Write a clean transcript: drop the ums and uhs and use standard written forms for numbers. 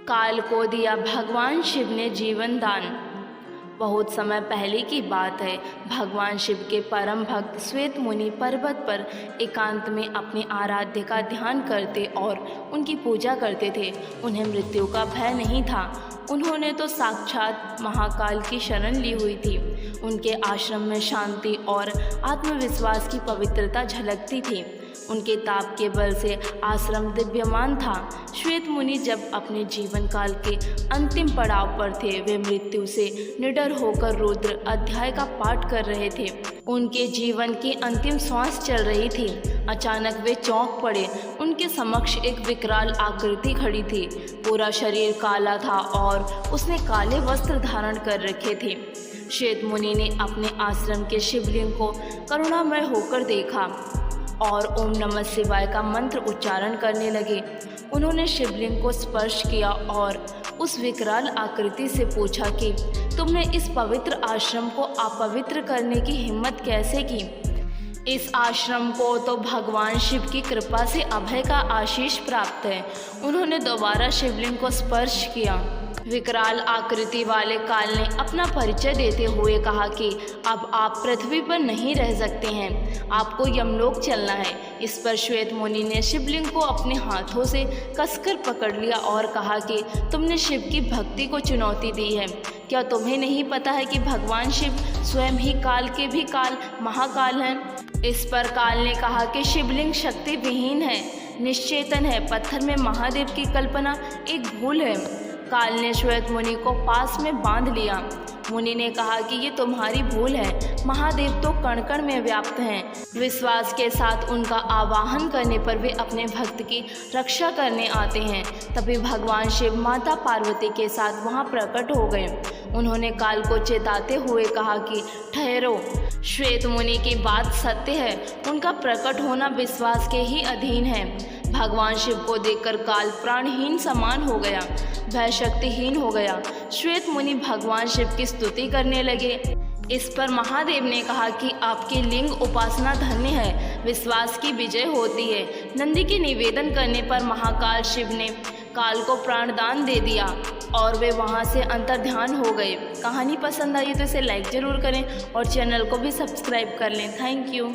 काल को दिया भगवान शिव ने जीवन दान। बहुत समय पहले की बात है। भगवान शिव के परम भक्त श्वेत मुनि पर्वत पर एकांत में अपने आराध्य का ध्यान करते और उनकी पूजा करते थे। उन्हें मृत्यु का भय नहीं था। उन्होंने तो साक्षात महाकाल की शरण ली हुई थी। उनके आश्रम में शांति और आत्मविश्वास की पवित्रता झलकती थी। उनके ताप के बल से आश्रम दिव्यमान था। श्वेत मुनि जब अपने जीवन काल के अंतिम पड़ाव पर थे, वे मृत्यु से निडर होकर रुद्र अध्याय का पाठ कर रहे थे। उनके जीवन की अंतिम श्वास चल रही थी। अचानक वे चौंक पड़े। उनके समक्ष एक विकराल आकृति खड़ी थी। पूरा शरीर काला था और उसने काले वस्त्र धारण कर रखे थे। श्वेत मुनि ने अपने आश्रम के शिवलिंग को करुणामय होकर देखा और ओम नमः शिवाय का मंत्र उच्चारण करने लगे। उन्होंने शिवलिंग को स्पर्श किया और उस विकराल आकृति से पूछा कि तुमने इस पवित्र आश्रम को अपवित्र करने की हिम्मत कैसे की? इस आश्रम को तो भगवान शिव की कृपा से अभय का आशीष प्राप्त है। उन्होंने दोबारा शिवलिंग को स्पर्श किया। विकराल आकृति वाले काल ने अपना परिचय देते हुए कहा कि अब आप पृथ्वी पर नहीं रह सकते हैं, आपको यमलोक चलना है। इस पर श्वेत मुनि ने शिवलिंग को अपने हाथों से कसकर पकड़ लिया और कहा कि तुमने शिव की भक्ति को चुनौती दी है। क्या तुम्हें नहीं पता है कि भगवान शिव स्वयं ही काल के भी काल महाकाल हैं? इस पर काल ने कहा कि शिवलिंग शक्ति विहीन है, निश्चेतन है। पत्थर में महादेव की कल्पना एक भूल है। काल ने श्वेत मुनि को पास में बांध लिया। मुनि ने कहा कि ये तुम्हारी भूल है, महादेव तो कण कण में व्याप्त हैं। विश्वास के साथ उनका आवाहन करने पर वे अपने भक्त की रक्षा करने आते हैं। तभी भगवान शिव माता पार्वती के साथ वहां प्रकट हो गए। उन्होंने काल को चेताते हुए कहा कि ठहरो, श्वेत मुनि की बात सत्य है। उनका प्रकट होना विश्वास के ही अधीन है। भगवान शिव को देखकर काल प्राणहीन समान हो गया, भय शक्तिहीन हो गया। श्वेत मुनि भगवान शिव की स्तुति करने लगे। इस पर महादेव ने कहा कि आपकी लिंग उपासना धन्य है, विश्वास की विजय होती है। नंदी के निवेदन करने पर महाकाल शिव ने काल को प्राणदान दे दिया और वे वहां से अंतर्ध्यान हो गए। कहानी पसंद आई तो इसे लाइक ज़रूर करें और चैनल को भी सब्सक्राइब कर लें। Thank you.